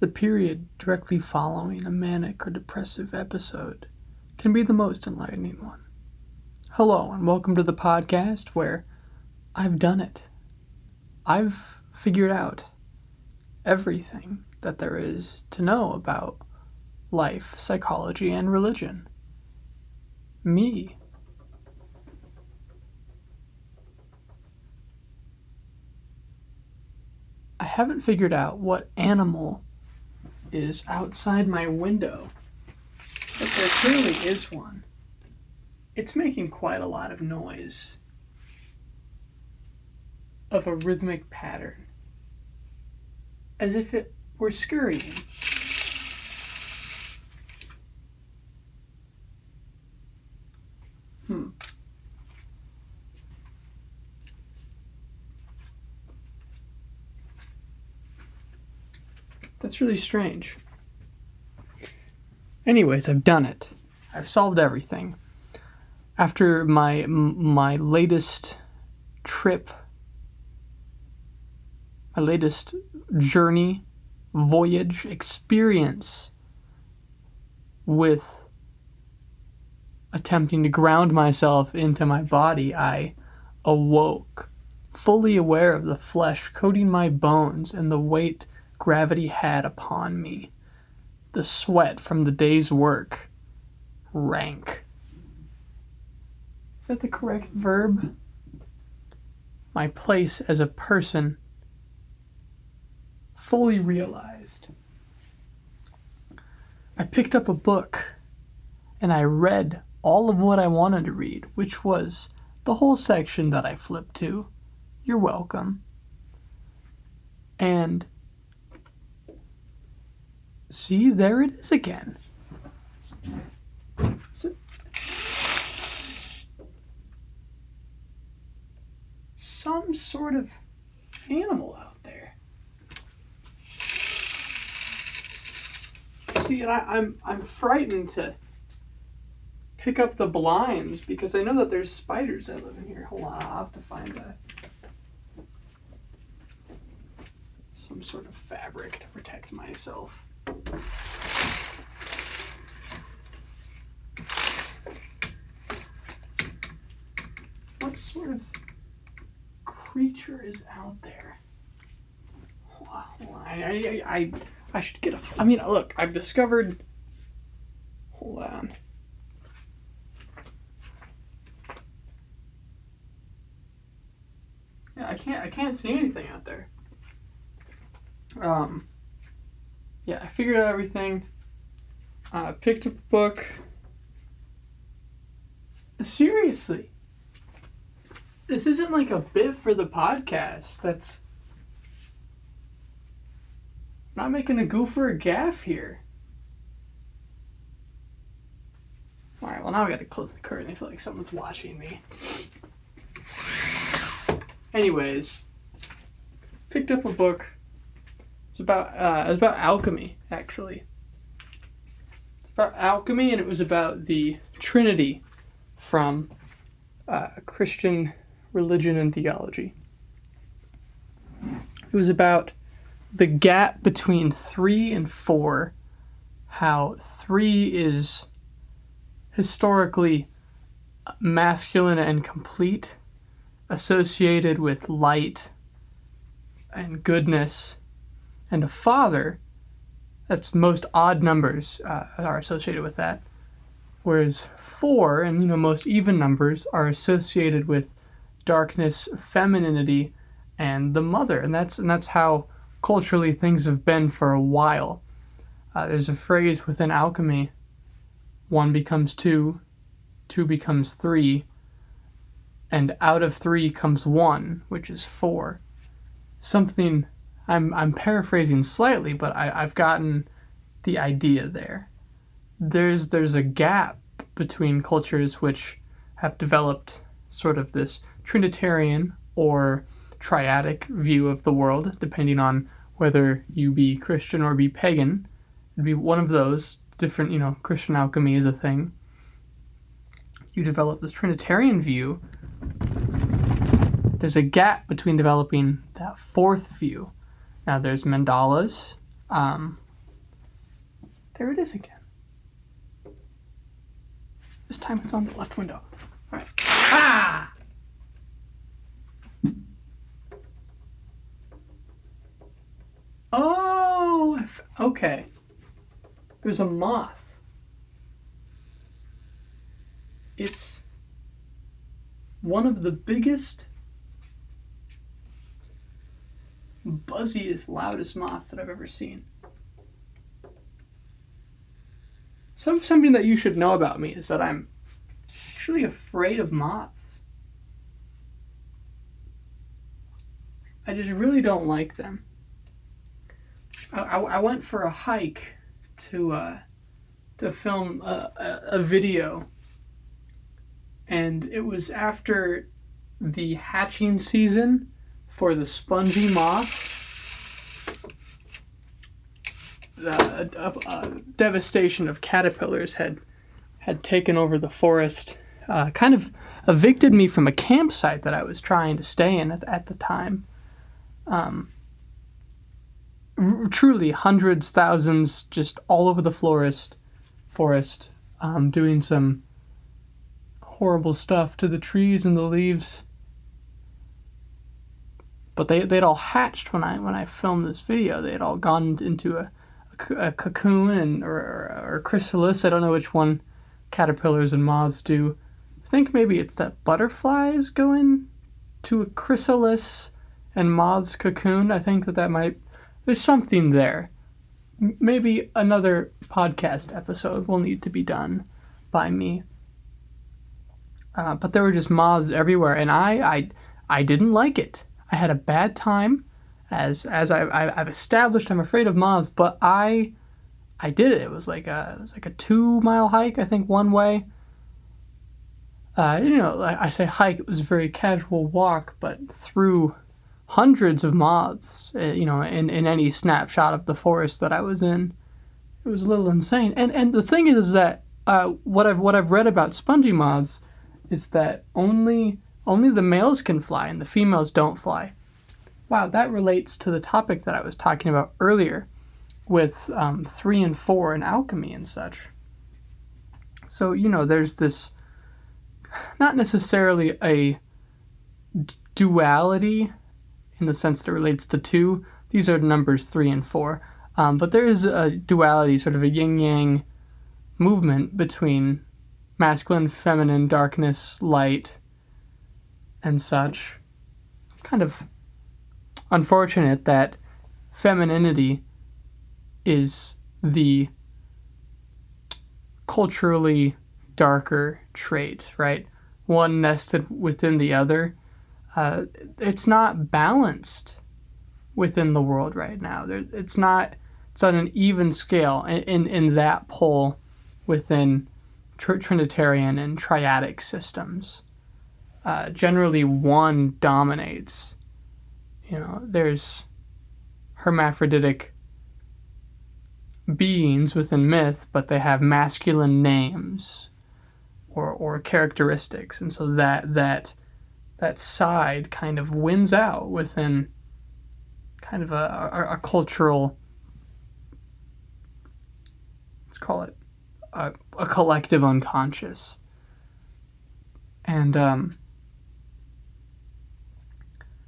The period directly following a manic or depressive episode can be the most enlightening one. Hello, and welcome to the podcast where I've done it. I've figured out everything that there is to know about life, psychology, and religion. Me. I haven't figured out what animal is outside my window, but there clearly is one. It's making quite a lot of noise, of a rhythmic pattern, as if it were scurrying. That's really strange. Anyways, I've done it. I've solved everything. After my latest trip, my latest journey, voyage, experience with attempting to ground myself into my body, I awoke, fully aware of the flesh coating my bones and the weight gravity had upon me. The sweat from the day's work. Rank. Is that the correct verb? My place as a person fully realized. I picked up a book and I read all of what I wanted to read, which was the whole section that I flipped to. You're welcome. And see, there it is again. Some sort of animal out there. See, and I'm frightened to pick up the blinds because I know that there's spiders that live in here. Hold on, I'll have to find some sort of fabric to protect myself. What sort of creature is out there? Hold on. I should get look, I've discovered. Hold on. Yeah, I can't see anything out there. Yeah, I figured out everything. Picked up a book. Seriously. This isn't like a bit for the podcast. That's not making a goof or a gaff here. Alright, well now I gotta close the curtain. I feel like someone's watching me. Anyways, picked up a book. It was about alchemy, actually. It's about alchemy, and it was about the Trinity from Christian religion and theology. It was about the gap between 3 and 4, how 3 is historically masculine and complete, associated with light and goodness, and a father, that's most odd numbers are associated with that, whereas 4 and most even numbers are associated with darkness, femininity, and the mother, and that's how culturally things have been for a while. There's a phrase within alchemy: 1 becomes 2, 2 becomes 3, and out of 3 comes 1, which is 4. Something I'm paraphrasing slightly, but I've gotten the idea there. There's a gap between cultures which have developed sort of this Trinitarian or triadic view of the world, depending on whether you be Christian or be pagan. It'd be one of those different, Christian alchemy is a thing. You develop this Trinitarian view. There's a gap between developing that fourth view. Now there's mandalas, There it is again. This time it's on the left window. All right. Ah! Oh, okay. There's a moth. It's one of the biggest, buzziest, loudest moths that I've ever seen. Something that you should know about me is that I'm actually afraid of moths. I just really don't like them. I went for a hike to film a video, and it was after the hatching season for the spongy moth. The devastation of caterpillars had taken over the forest, kind of evicted me from a campsite that I was trying to stay in at the time. Truly hundreds, thousands, just all over the forest, doing some horrible stuff to the trees and the leaves. But they'd all hatched when I filmed this video. They had all gone into a cocoon or chrysalis. I don't know which one caterpillars and moths do. I think maybe it's that butterflies go in to a chrysalis and moths cocoon. I think that might, there's something there. Maybe another podcast episode will need to be done by me. But there were just moths everywhere, and I didn't like it. I had a bad time. As I've established, I'm afraid of moths, but I did it. It was like a 2-mile hike, I think, one way. Like I say hike, it was a very casual walk, but through hundreds of moths, in any snapshot of the forest that I was in. It was a little insane. And the thing is that what I've read about spongy moths is that only the males can fly and the females don't fly. Wow, that relates to the topic that I was talking about earlier with 3 and 4 and alchemy and such. So, there's this, not necessarily a duality in the sense that it relates to 2. These are numbers 3 and 4. But there is a duality, sort of a yin-yang movement between masculine, feminine, darkness, light, and such. Kind of unfortunate that femininity is the culturally darker trait, right? One nested within the other. It's not balanced within the world right now. It's on an even scale in that pole within Trinitarian and triadic systems. Generally, one dominates. There's hermaphroditic beings within myth, but they have masculine names or characteristics, and so that side kind of wins out within kind of a cultural, let's call it a collective unconscious. And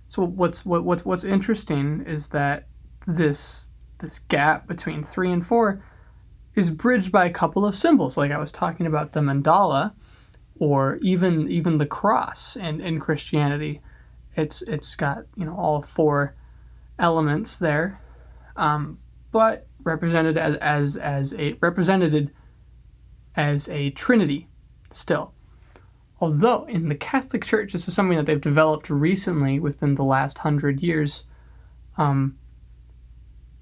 so what's interesting is that this gap between 3 and 4 is bridged by a couple of symbols, like I was talking about the mandala, or even the cross in Christianity. It's got all 4 elements there, but represented as a trinity still. Although in the Catholic Church, this is something that they've developed recently within the last 100 years,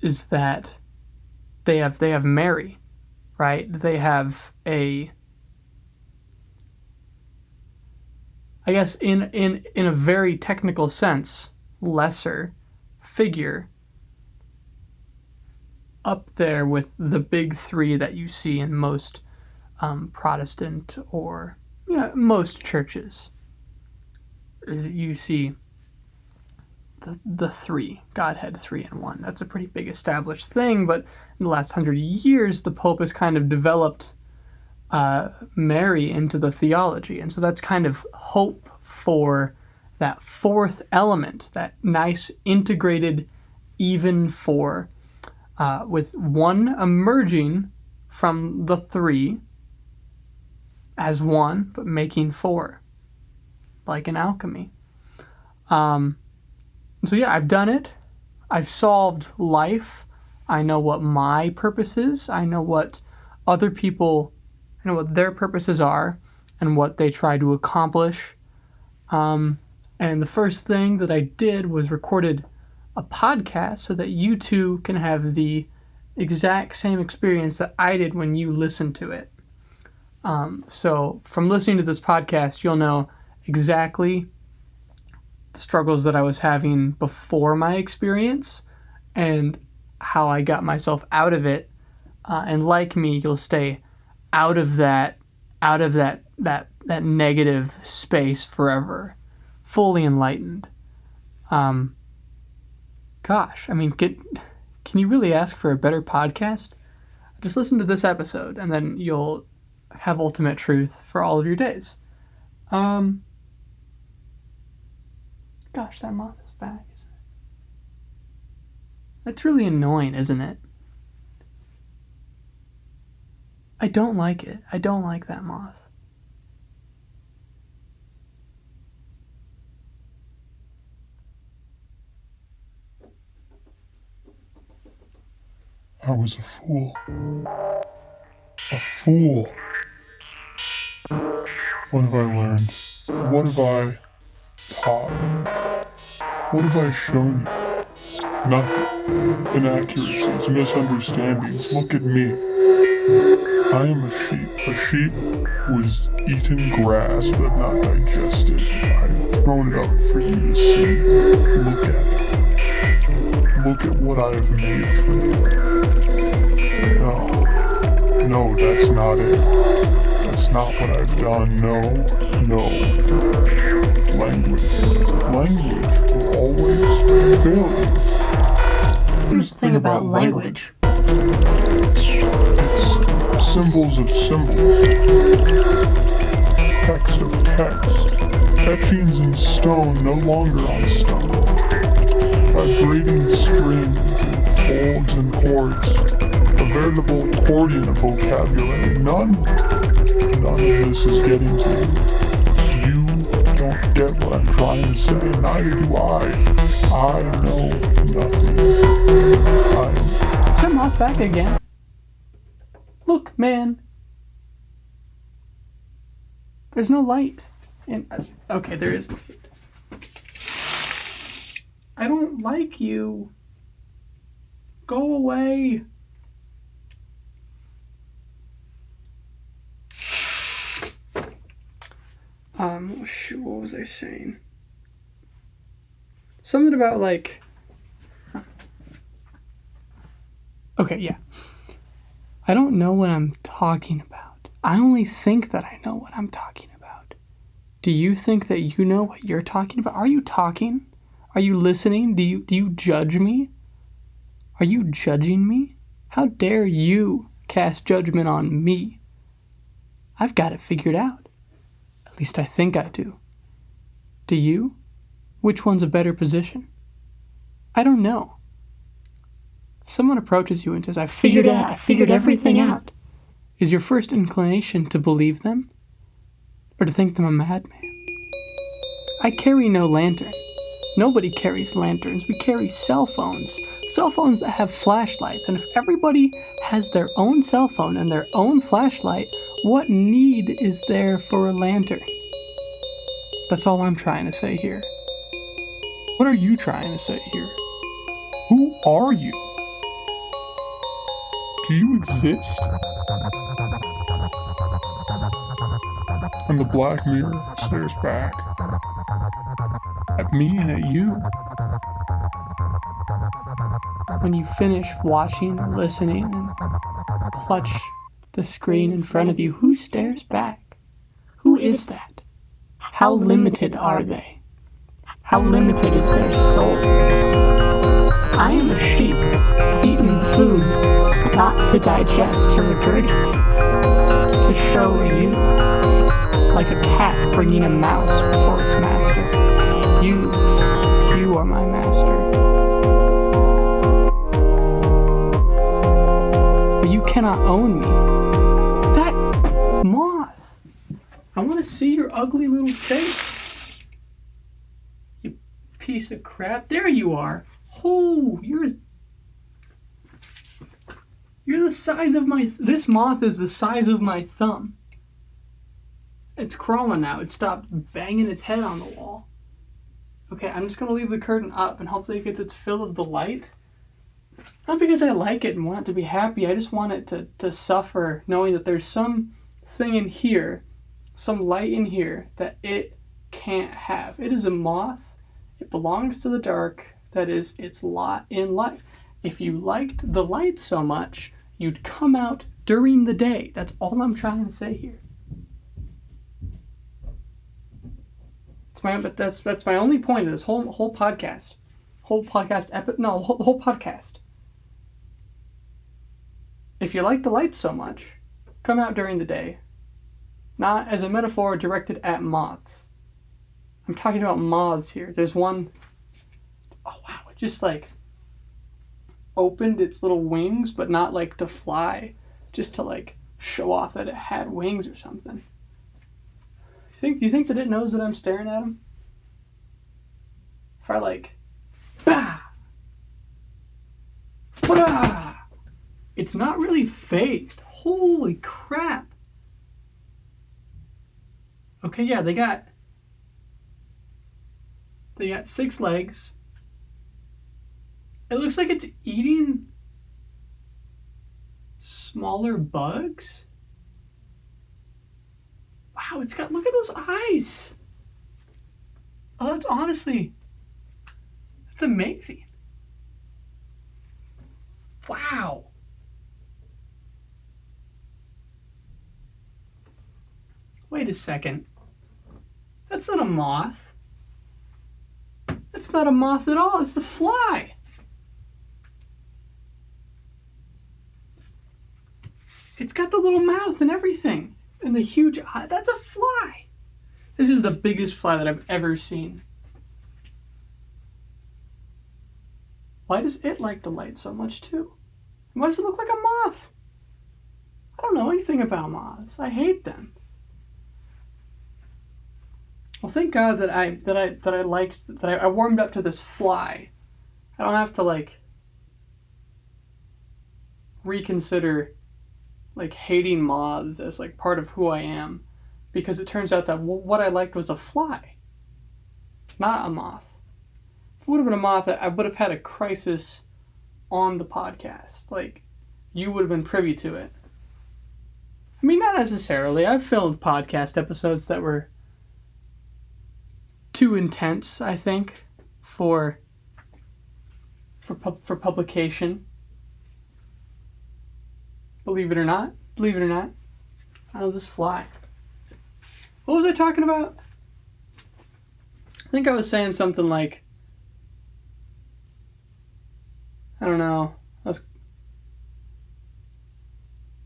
is that they have Mary, right? They have I guess in a very technical sense, lesser figure up there with the big 3 that you see in most Protestant or most churches. You see the three, Godhead, three in one. That's a pretty big established thing, but in the last 100 years, the Pope has kind of developed Mary into the theology. And so that's kind of hope for that fourth element, that nice integrated even four, with one emerging from the three as one, but making four, like in alchemy. So yeah, I've done it. I've solved life. I know what my purpose is. I know what other people, I know what their purposes are and what they try to accomplish. And the first thing that I did was recorded a podcast so that you too can have the exact same experience that I did when you listened to it. So from listening to this podcast, you'll know exactly the struggles that I was having before my experience and how I got myself out of it. And like me, you'll stay out of that negative space forever, fully enlightened. Gosh, I mean, can you really ask for a better podcast? Just listen to this episode, and then you'll have ultimate truth for all of your days. Gosh, that moth is back, isn't it? That's really annoying, isn't it? I don't like it. I don't like that moth. I was a fool. A fool. What have I learned? What have I taught? What have I shown you? Nothing. Inaccuracies, misunderstandings. Look at me. I am a sheep. A sheep who has eaten grass but not digested. I've thrown it up for you to see. Look at it. Look at what I have made for you. No, that's not it. That's not what I've done. No. Language will always fail you. Here's the thing about language. It's symbols of symbols. Text of text. Etchings in stone, no longer on stone. Vibrating strings and folds and chords. A veritable accordion of vocabulary. None of this is getting to you. You don't get what I'm trying to say. Neither do I. I know nothing. Is that moth back again? Look, man. There's no light. Okay, there is light. I don't like you. Go away. Shoot, what was I saying? Something about okay, yeah. I don't know what I'm talking about. I only think that I know what I'm talking about. Do you think that you know what you're talking about? Are you talking? Are you listening? Do you judge me? Are you judging me? How dare you cast judgment on me? I've got it figured out. At least I think I do. Do you? Which one's a better position? I don't know. If someone approaches you and says, I figured everything out, is your first inclination to believe them? Or to think them a madman? I carry no lantern. Nobody carries lanterns. We carry cell phones. Cell phones that have flashlights. And if everybody has their own cell phone and their own flashlight, what need is there for a lantern? That's all I'm trying to say here. What are you trying to say here? Who are you? Do you exist? And the black mirror stares back at me and at you. When you finish watching, listening, and clutch the screen in front of you, who stares back? Who is that? How limited are they? How limited is their soul? I am a sheep, eating food, not to digest or regurgitate, to show you, like a cat bringing a mouse before its master. You are my master. But you cannot own me. That moth! I want to see your ugly little face. You piece of crap. There you are. Oh, you're the size of my... This moth is the size of my thumb. It's crawling now. It stopped banging its head on the wall. Okay, I'm just going to leave the curtain up and hopefully it gets its fill of the light. Not because I like it and want it to be happy. I just want it to suffer knowing that there's some thing in here, some light in here that it can't have. It is a moth. It belongs to the dark. That is its lot in life. If you liked the light so much, you'd come out during the day. That's all I'm trying to say here. That's my only point of this whole podcast. Whole podcast. If you like the light so much, come out during the day. Not as a metaphor directed at moths. I'm talking about moths here. There's one... Oh wow, it just like opened its little wings, but not like to fly, just to like show off that it had wings or something. Do you think that it knows that I'm staring at him? If I like, bah, bah, it's not really phased. Holy crap. Okay, yeah, they got 6 legs. It looks like it's eating smaller bugs. Wow, look at those eyes. Oh, that's amazing. Wow. Wait a second. That's not a moth. That's not a moth at all. It's a fly. It's got the little mouth and everything. And the huge eye. That's a fly. This is the biggest fly that I've ever seen. Why does it like the light so much too? Why does it look like a moth? I don't know anything about moths. I hate them. Well, thank God that I warmed up to this fly. I don't have to like reconsider like hating moths as like part of who I am, because it turns out that what I liked was a fly, not a moth. If it would have been a moth, I would have had a crisis on the podcast. Like, you would have been privy to it. I mean, not necessarily. I've filmed podcast episodes that were too intense, I think, for publication. Believe it or not. I'll just fly. What was I talking about? I think I was saying something like, I don't know.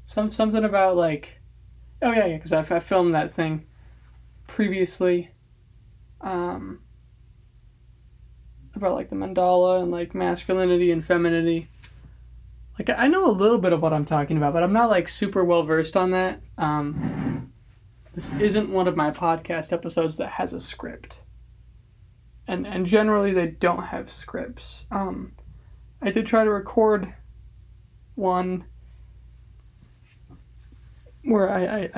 Something about like, oh yeah, because I filmed that thing previously, about like the mandala and like masculinity and femininity. Like, I know a little bit of what I'm talking about, but I'm not like super well versed on that. This isn't one of my podcast episodes that has a script, and generally they don't have scripts. I did try to record one where I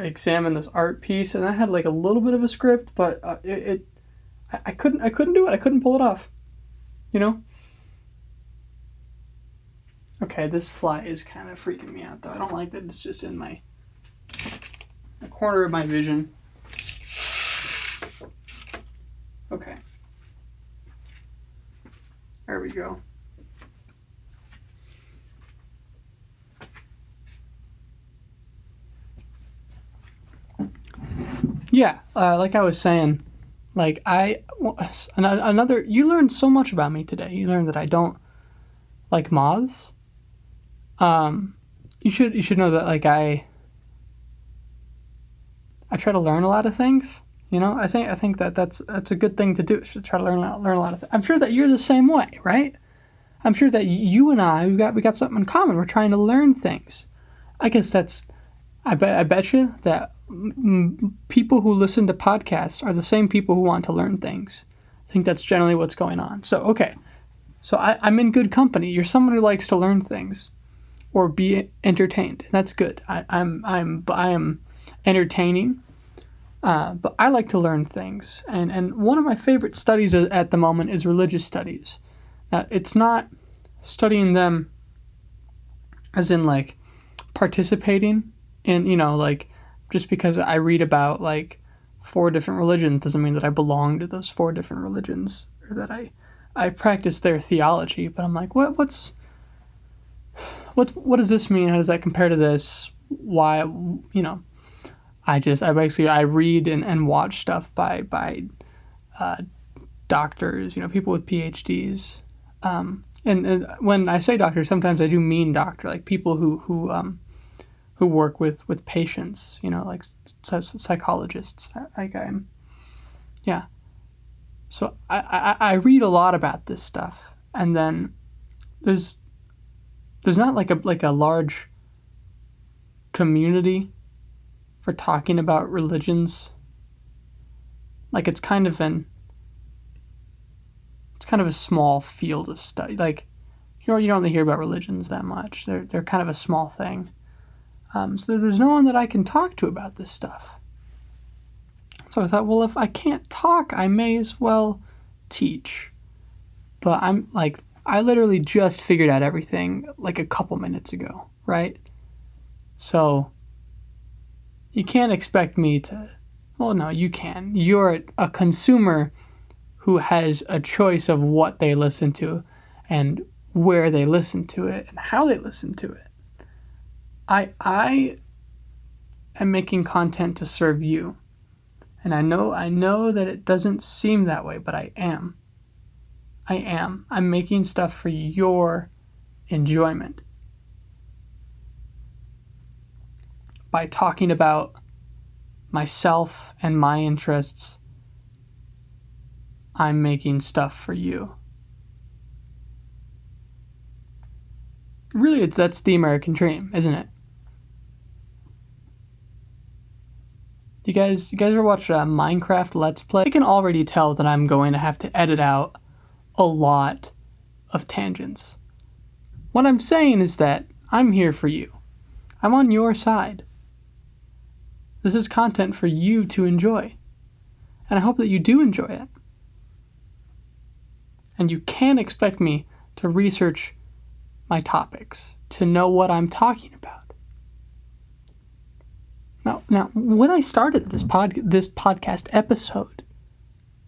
examined this art piece, and I had like a little bit of a script, but I couldn't do it. I couldn't pull it off, you know. Okay, this fly is kind of freaking me out though. I don't like that it's just in the corner of my vision. Okay. There we go. Yeah, like I was saying, Like another, you learned so much about me today. You learned that I don't like moths. You should know that like I try to learn a lot of things. I think that's a good thing to do. Should try to learn a lot of things. I'm sure that you're the same way, right? I'm sure that you and I we got something in common. We're trying to learn things. I guess that's. I bet you that people who listen to podcasts are the same people who want to learn things. I think that's generally what's going on. So okay, so I'm in good company. You're someone who likes to learn things, or be entertained. That's good. I am entertaining. But I like to learn things, and one of my favorite studies at the moment is religious studies. Now, it's not studying them as in like participating in, like just because I read about like 4 different religions doesn't mean that I belong to those 4 different religions or that I practice their theology. But I'm like, what does this mean? How does that compare to this? Why, I read and watch stuff by doctors, people with PhDs. And when I say doctor, sometimes I do mean doctor, like people who work with patients, like psychologists. Yeah. So I read a lot about this stuff, and then there's not like a large community for talking about religions. Like it's kind of a small field of study. Like you don't really hear about religions that much. They're kind of a small thing. So there's no one that I can talk to about this stuff. So I thought, well, if I can't talk, I may as well teach. But I literally just figured out everything like a couple minutes ago, right? So you can't expect me to. Well, no, you can. You're a consumer who has a choice of what they listen to and where they listen to it and how they listen to it. I am making content to serve you. And I know that it doesn't seem that way, but I am. I'm making stuff for your enjoyment. By talking about myself and my interests, I'm making stuff for you. Really, that's the American dream, isn't it? You guys ever watch a Minecraft Let's Play? I can already tell that I'm going to have to edit out a lot of tangents. What I'm saying is that I'm here for you. I'm on your side. This is content for you to enjoy. And I hope that you do enjoy it. And you can expect me to research my topics, to know what I'm talking about. Now, when I started this podcast episode,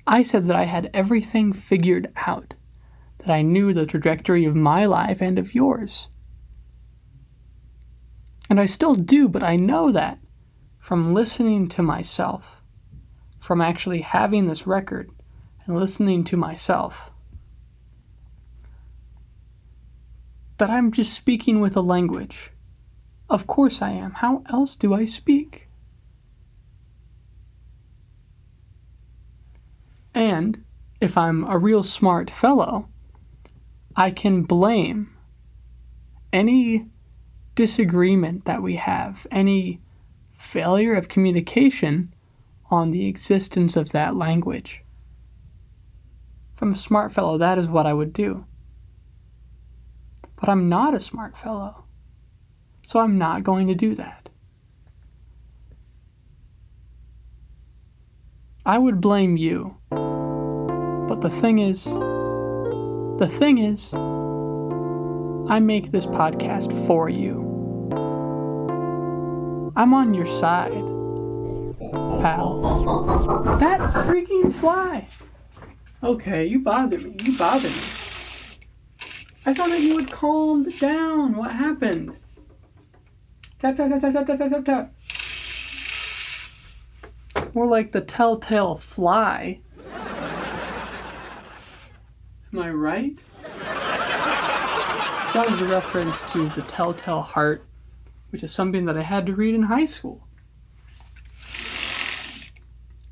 I said that I had everything figured out, that I knew the trajectory of my life and of yours. And I still do, but I know that from listening to myself, from actually having this record and listening to myself, that I'm just speaking with a language. Of course I am. How else do I speak? And if I'm a real smart fellow, I can blame any disagreement that we have, any failure of communication, on the existence of that language. If I'm a smart fellow, that is what I would do. But I'm not a smart fellow, so I'm not going to do that. I would blame you, but the thing is, I make this podcast for you. I'm on your side, pal. That freaking fly! Okay, you bother me. I thought that you would calm down. What happened? Tap, tap, tap, tap, tap, tap, tap, tap. More like the telltale fly Am I right? That was a reference to The Telltale Heart, which is something that I had to read in high school.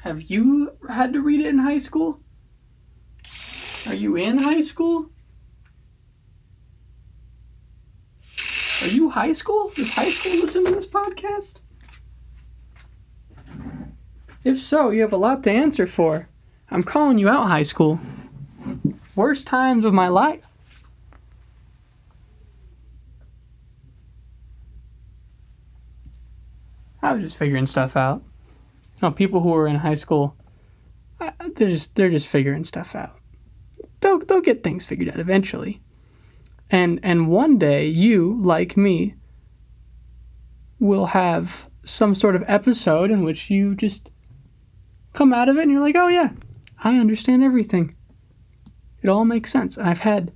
Have you had to read it in high school? Are you in high school? Are you high school? Does high school listen to this podcast? If so, you have a lot to answer for. I'm calling you out, high school. Worst times of my life. I was just figuring stuff out. No, people who are in high school, they're just figuring stuff out. They'll get things figured out eventually. And one day, you, like me, will have some sort of episode in which you just come out of it and you're like, oh yeah, I understand everything. It all makes sense. And I've had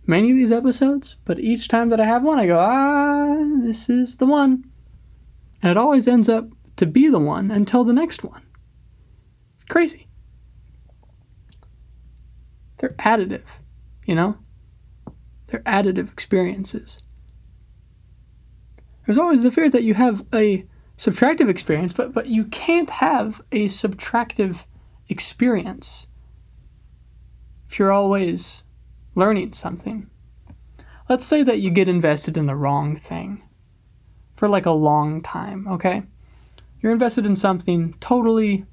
many of these episodes, but each time that I have one, I go, this is the one. And it always ends up to be the one until the next one. Crazy. They're additive, you know? They're additive experiences. There's always the fear that you have a subtractive experience, but you can't have a subtractive experience if you're always learning something. Let's say that you get invested in the wrong thing for like a long time, okay? You're invested in something totally...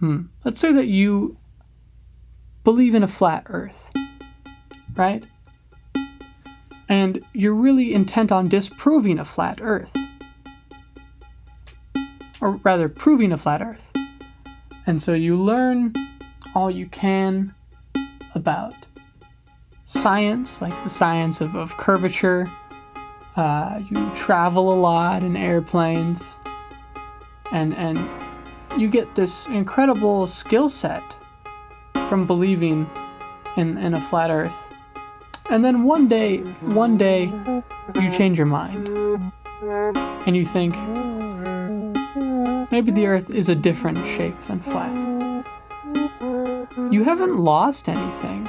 Let's say that you believe in a flat earth, right? And you're really intent on disproving a flat earth. Or rather, proving a flat earth. And so you learn all you can about science, like the science of curvature. You travel a lot in airplanes. And you get this incredible skill set from believing in a flat earth. And then one day, you change your mind. And you think, maybe the earth is a different shape than flat. You haven't lost anything.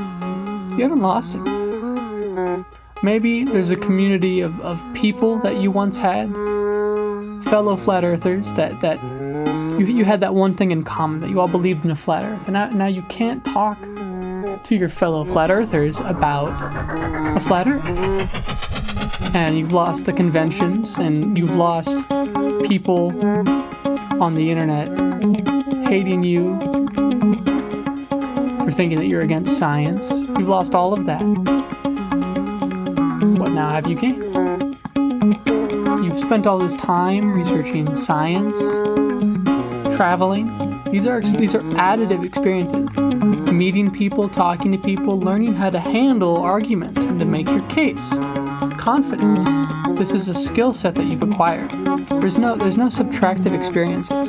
You haven't lost anything. Maybe there's a community of people that you once had, fellow flat earthers, that you had that one thing in common, that you all believed in a flat earth. And now you can't talk to your fellow flat earthers about a flat earth. And you've lost the conventions, and you've lost people on the internet hating you for thinking that you're against science. You've lost all of that. What now have you gained? You've spent all this time researching science, traveling. These are additive experiences. Meeting people, talking to people, learning how to handle arguments and to make your case. Confidence. This is a skill set that you've acquired. There's no subtractive experiences.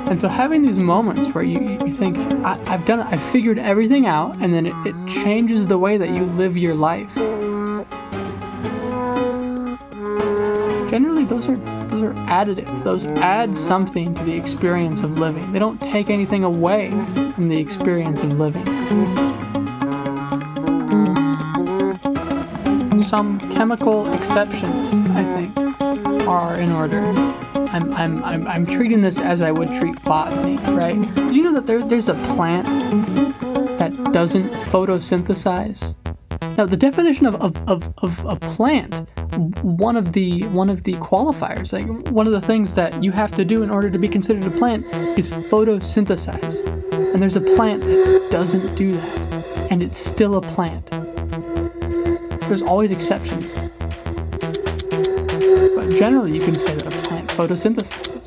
And so having these moments where you think, I've done it, I've figured everything out, and then it changes the way that you live your life. Generally, those are additive. Those add something to the experience of living. They don't take anything away from the experience of living. Some chemical exceptions, I think, are in order. I'm treating this as I would treat botany, right? Do you know that there's a plant that doesn't photosynthesize? Now, the definition of a plant, one of the qualifiers, like one of the things that you have to do in order to be considered a plant is photosynthesize. And there's a plant that doesn't do that, and it's still a plant. There's always exceptions. But generally, you can say that a plant photosynthesizes.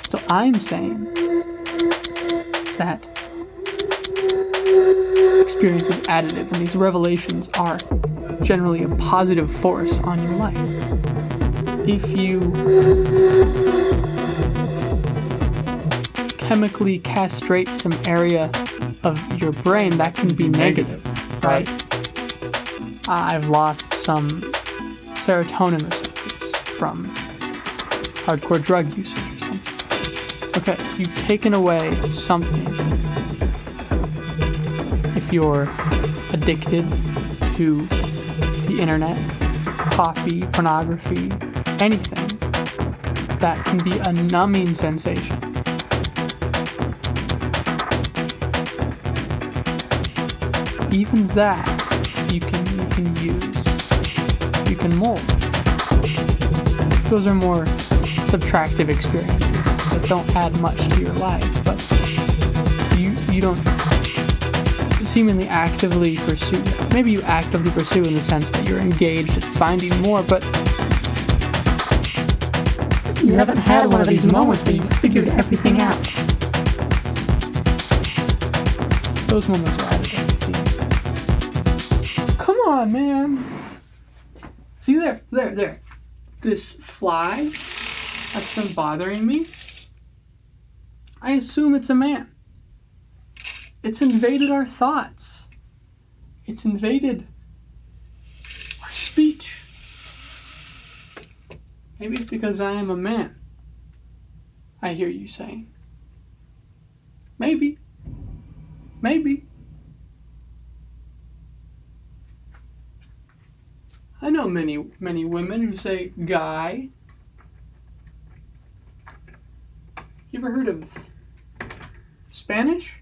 So I'm saying that experience is additive, and these revelations are generally a positive force on your life. If you chemically castrate some area of your brain, that can be negative, right? I've lost some serotonin receptors from hardcore drug usage or something. Okay, you've taken away something. If you're addicted to the internet, coffee, pornography, anything that can be a numbing sensation. Even that you can use. You can mold. Those are more subtractive experiences that don't add much to your life, but you don't seemingly actively pursue. Maybe you actively pursue in the sense that you're engaged at finding more, but You haven't had one of these moments where you figured everything out. those moments are added. See? Come on, man. See there. This fly that's been bothering me. I assume it's a man. It's invaded our thoughts. It's invaded our speech. Maybe it's because I am a man. I hear you saying. Maybe. I know many women who say guy. You ever heard of Spanish?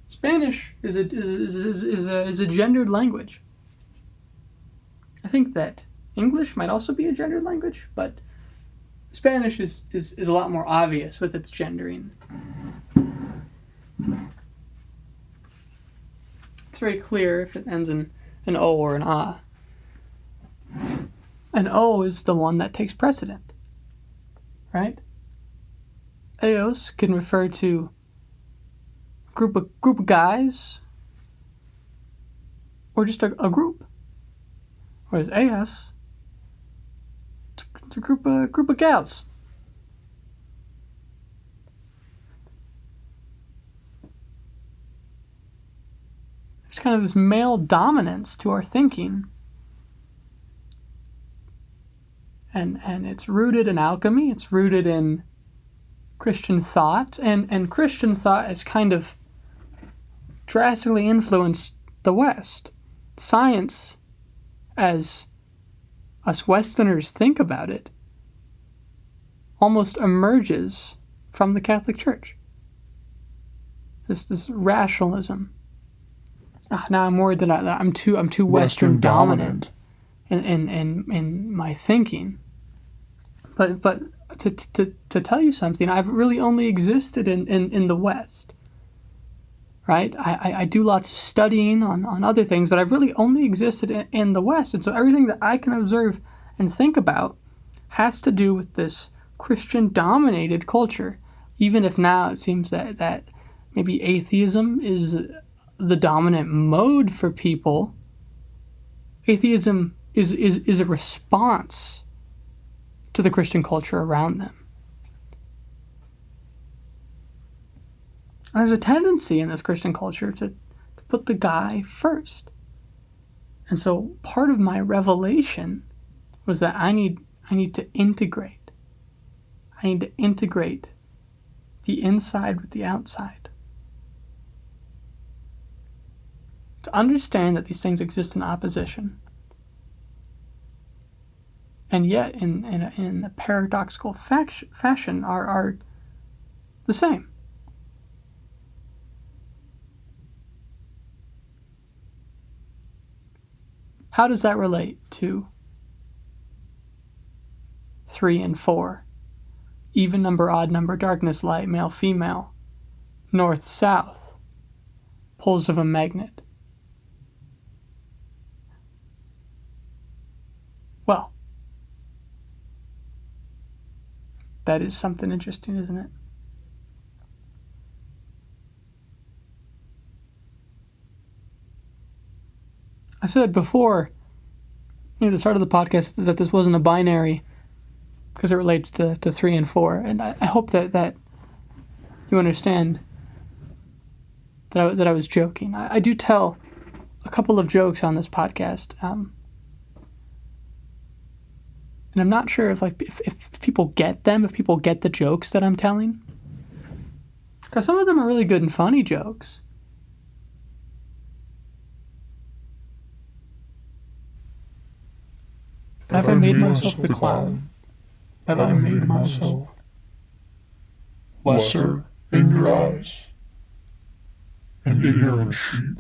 Spanish is a gendered language. I think that English might also be a gendered language, but Spanish is a lot more obvious with its gendering. It's very clear if it ends in an O or an A. An O is the one that takes precedent, right? Eos can refer to a group of guys or just a group. Whereas AS, it's a group of gals. There's kind of this male dominance to our thinking. And it's rooted in alchemy, it's rooted in Christian thought, and Christian thought has kind of drastically influenced the West. Science, as us Westerners think about it, almost emerges from the Catholic Church. This rationalism. Now I'm worried that I'm too Western dominant in my thinking. But to tell you something, I've really only existed in the West. Right? I do lots of studying on other things, but I've really only existed in the West. And so everything that I can observe and think about has to do with this Christian-dominated culture. Even if now it seems that maybe atheism is the dominant mode for people, atheism is a response to the Christian culture around them. There's a tendency in this Christian culture to put the guy first. And so part of my revelation was that I need to integrate. I need to integrate the inside with the outside. To understand that these things exist in opposition. And yet, in a paradoxical fashion, are the same. How does that relate to 3 and 4? Even number, odd number, darkness, light, male, female, north, south, poles of a magnet. Well, that is something interesting, isn't it? I said before, near the start of the podcast, that this wasn't a binary because it relates to 3 and 4. And I hope that you understand that I was joking. I do tell a couple of jokes on this podcast. And I'm not sure if people get them, if people get the jokes that I'm telling. Because some of them are really good and funny jokes. Have I made myself the clown? Have I made myself lesser in your eyes? An ignorant sheep,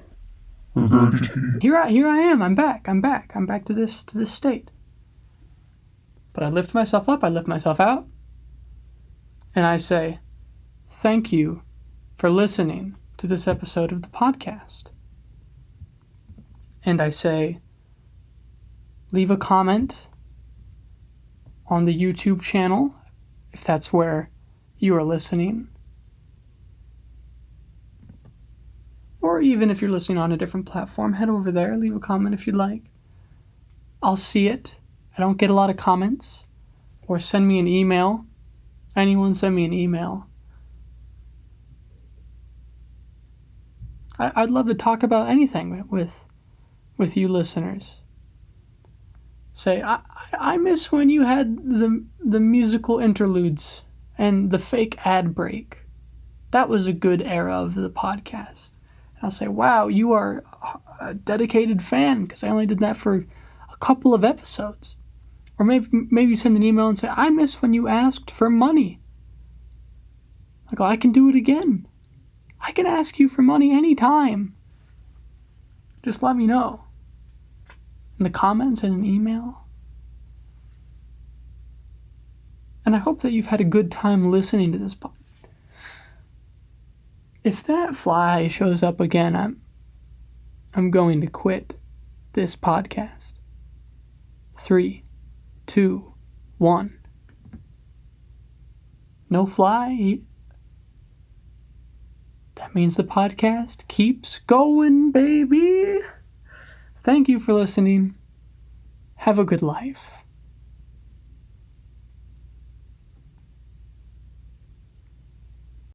regurgitated. Here I am. I'm back to this state. But I lift myself up, I lift myself out, and I say, thank you for listening to this episode of the podcast. And I say, leave a comment on the YouTube channel, if that's where you are listening. Or even if you're listening on a different platform, head over there, leave a comment if you'd like. I'll see it. I don't get a lot of comments. Or send me an email. Anyone send me an email. I'd love to talk about anything with you listeners. Say, I miss when you had the musical interludes and the fake ad break. That was a good era of the podcast. And I'll say, wow, you are a dedicated fan, because I only did that for a couple of episodes. Or maybe send an email and say, I miss when you asked for money. I go, I can do it again. I can ask you for money anytime. Just let me know. In the comments and an email. And I hope that you've had a good time listening to this podcast. If that fly shows up again, I'm going to quit this podcast. 3, 2, 1. No fly. That means the podcast keeps going, baby. Thank you for listening. Have a good life.